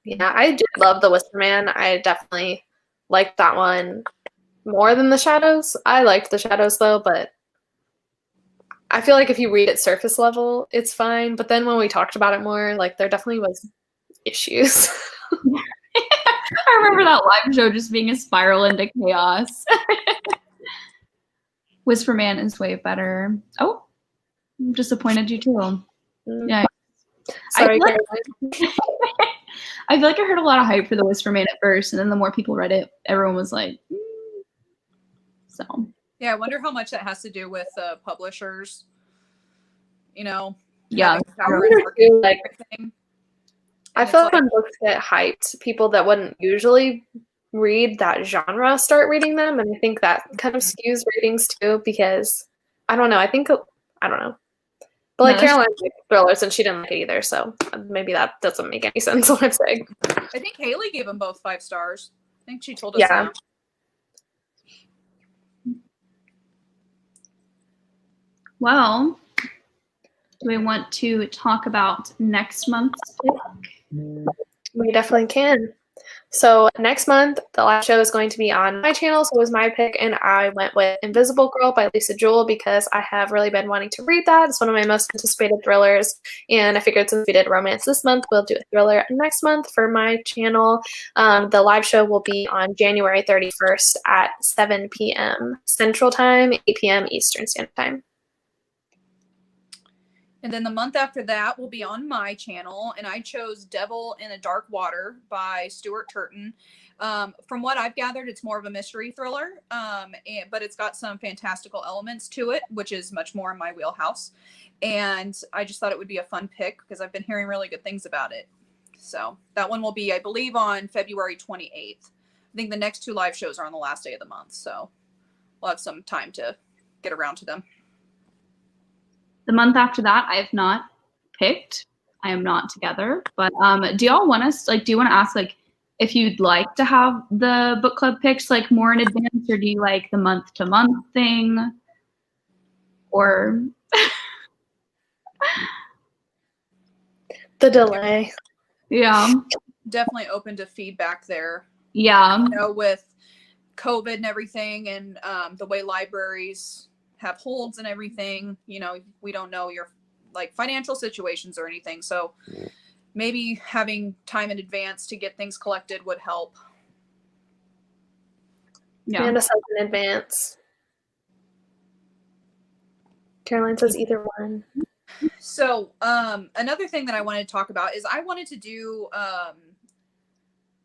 Yeah, I did love The Whisper Man. I definitely liked that one more than The Shadows. I liked The Shadows though, but I feel like if you read it surface level, it's fine. But then when we talked about it more, like there definitely was issues. I remember that live show just being a spiral into chaos. Whisper Man is way better. Oh, I'm disappointed you too. Yeah. Sorry, I feel like I heard a lot of hype for The Whisper Man at first, and then the more people read it, everyone was like, So. Yeah, I wonder how much that has to do with publishers. You know. Yeah. I feel like when books get hyped, people that wouldn't usually read that genre start reading them, and I think that kind of skews ratings too because I don't know. I don't know. But like Caroline liked thrillers and she didn't like it either, so maybe that doesn't make any sense what I'm saying. I think Haley gave them both 5 stars. I think she told us that. Well, do we want to talk about next month's pick? We definitely can. So next month, the live show is going to be on my channel, so it was my pick, and I went with Invisible Girl by Lisa Jewell because I have really been wanting to read that. It's one of my most anticipated thrillers, and I figured since we did romance this month, we'll do a thriller next month for my channel. The live show will be on January 31st at 7 p.m. Central Time, 8 p.m. Eastern Standard Time. And then the month after that will be on my channel, and I chose Devil in a Dark Water by Stuart Turton. From what I've gathered, it's more of a mystery thriller, but it's got some fantastical elements to it, which is much more in my wheelhouse. And I just thought it would be a fun pick because I've been hearing really good things about it. So that one will be, I believe, on February 28th. I think the next 2 live shows are on the last day of the month, so we'll have some time to get around to them. The month after that, I have not picked. I am not together. But do y'all want us, like, do you want to ask, like, if you'd like to have the book club picks, like, more in advance, or do you like the month-to-month thing? Or The delay. yeah. Definitely open to feedback there. Yeah. You know, with COVID and everything, and the way libraries have holds and everything, you know, we don't know your like financial situations or anything, so maybe having time in advance to get things collected would help. Yeah. And a sub in advance. Caroline says either one. So another thing that I wanted to talk about is I wanted to do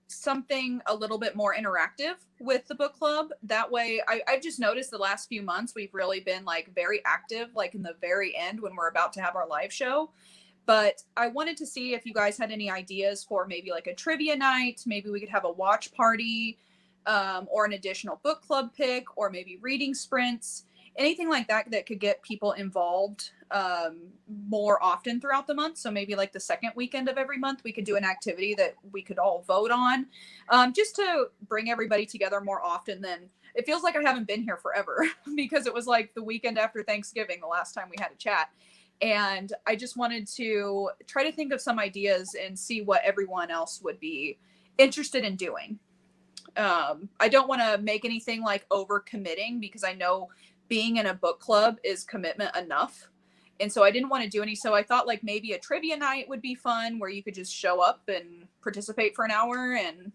something a little bit more interactive with the book club. That way, I've just noticed the last few months we've really been like very active, like in the very end when we're about to have our live show. But I wanted to see if you guys had any ideas for maybe like a trivia night. Maybe we could have a watch party, or an additional book club pick, or maybe reading sprints, anything like that that could get people involved more often throughout the month. So maybe like the second weekend of every month, we could do an activity that we could all vote on, just to bring everybody together more often than it feels like I haven't been here forever because it was like the weekend after Thanksgiving, the last time we had a chat. And I just wanted to try to think of some ideas and see what everyone else would be interested in doing. I don't want to make anything like over committing because I know being in a book club is commitment enough. And so I didn't want to do any. So I thought like maybe a trivia night would be fun where you could just show up and participate for an hour and,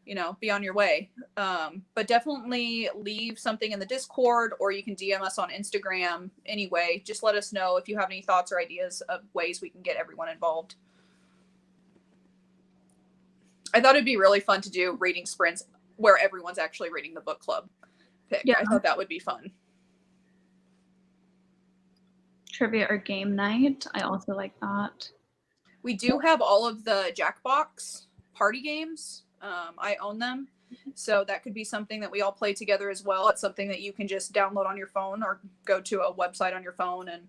you know, be on your way. But definitely leave something in the Discord, or you can DM us on Instagram. Anyway, just let us know if you have any thoughts or ideas of ways we can get everyone involved. I thought it'd be really fun to do reading sprints where everyone's actually reading the book club pick. Yeah. I thought that would be fun. Trivia or game night. I also like that. We do have all of the Jackbox party games. I own them. So that could be something that we all play together as well. It's something that you can just download on your phone or go to a website on your phone, and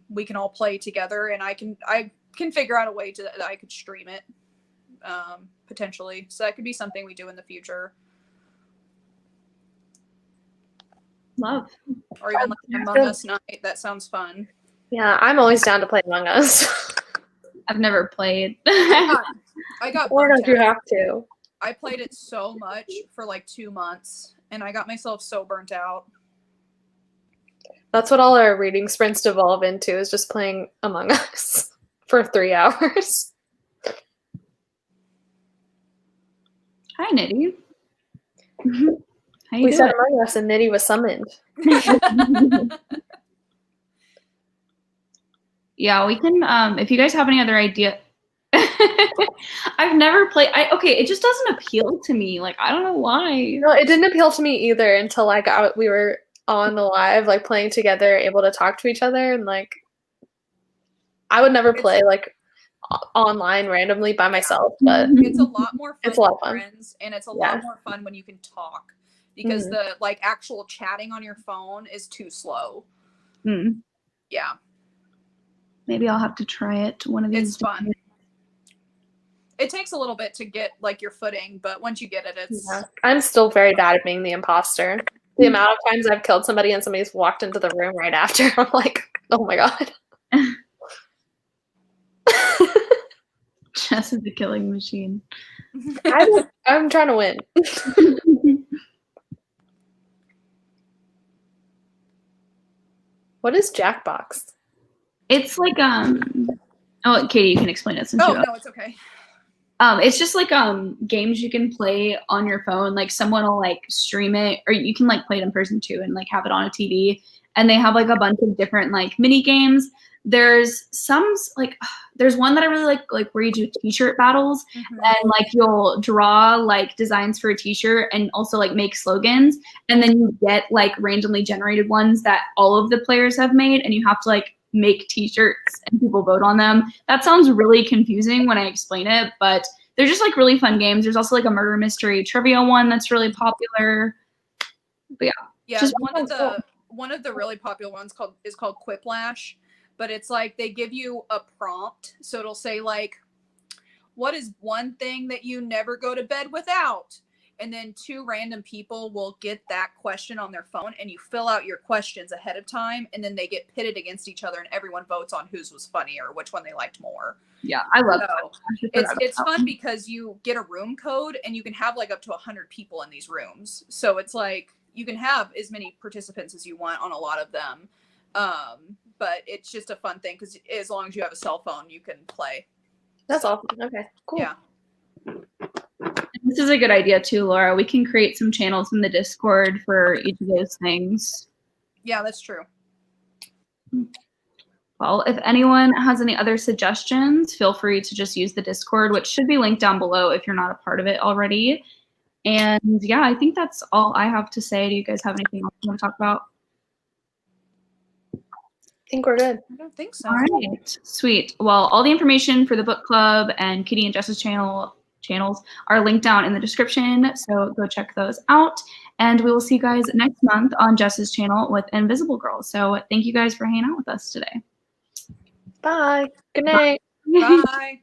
we can all play together, and I can figure out a way that I could stream it, potentially. So that could be something we do in the future. Love. Or even like Among Us night. That sounds fun. Yeah, I'm always down to play Among Us. I've never played. I got Or don't you have to? I played it so much for like 2 months, and I got myself so burnt out. That's what all our reading sprints devolve into, is just playing Among Us for 3 hours. Hi, Nitty. How you We doing? said Among Us and Nitty was summoned. Yeah, we can, if you guys have any other idea. I've never played, okay, it just doesn't appeal to me. Like, I don't know why. No, it didn't appeal to me either until like we were on the live, like playing together, able to talk to each other, and like I would never play like online randomly by myself, but it's a lot more fun it's a lot of with fun. friends, and it's a lot more fun when you can talk, because the like actual chatting on your phone is too slow. Yeah. Maybe I'll have to try it one of these It's fun. It takes a little bit to get like your footing, but once you get it, it's I'm still very bad at being the imposter. The amount of times I've killed somebody and somebody's walked into the room right after, I'm like, oh my god. Jess is a killing machine. I'm trying to win. What is Jackbox? It's like oh, Katie, you can explain it since Oh you no, it's okay. It's just like games you can play on your phone. Like someone will like stream it, or you can like play it in person too, and like have it on a TV. And they have like a bunch of different like mini games. There's there's one that I really like where you do t-shirt battles, and like you'll draw like designs for a t-shirt and also like make slogans, and then you get like randomly generated ones that all of the players have made, and you have to like make t-shirts and people vote on them. That sounds really confusing when I explain it, but they're just like really fun games. There's also like a murder mystery trivia one that's really popular. But yeah, just one of the really popular ones is called Quiplash, but it's like they give you a prompt, so it'll say like, what is one thing that you never go to bed without? And then 2 random people will get that question on their phone, and you fill out your questions ahead of time, and then they get pitted against each other, and everyone votes on whose was funnier, which one they liked more. Yeah, I love it. It's fun because you get a room code, and you can have like up to 100 people in these rooms. So it's like you can have as many participants as you want on a lot of them. But it's just a fun thing because as long as you have a cell phone, you can play. That's awesome. Okay, cool. Yeah. This is a good idea too, Laura. We can create some channels in the Discord for each of those things. Yeah, that's true. Well, if anyone has any other suggestions, feel free to just use the Discord, which should be linked down below if you're not a part of it already. And yeah, I think that's all I have to say. Do you guys have anything else you want to talk about? I think we're good. I don't think so. All right, sweet. Well, all the information for the book club and Kitty and Jess's channels are linked down in the description, so go check those out. And we will see you guys next month on Jess's channel with Invisible Girl. So thank you guys for hanging out with us today. Bye. Good night. Bye.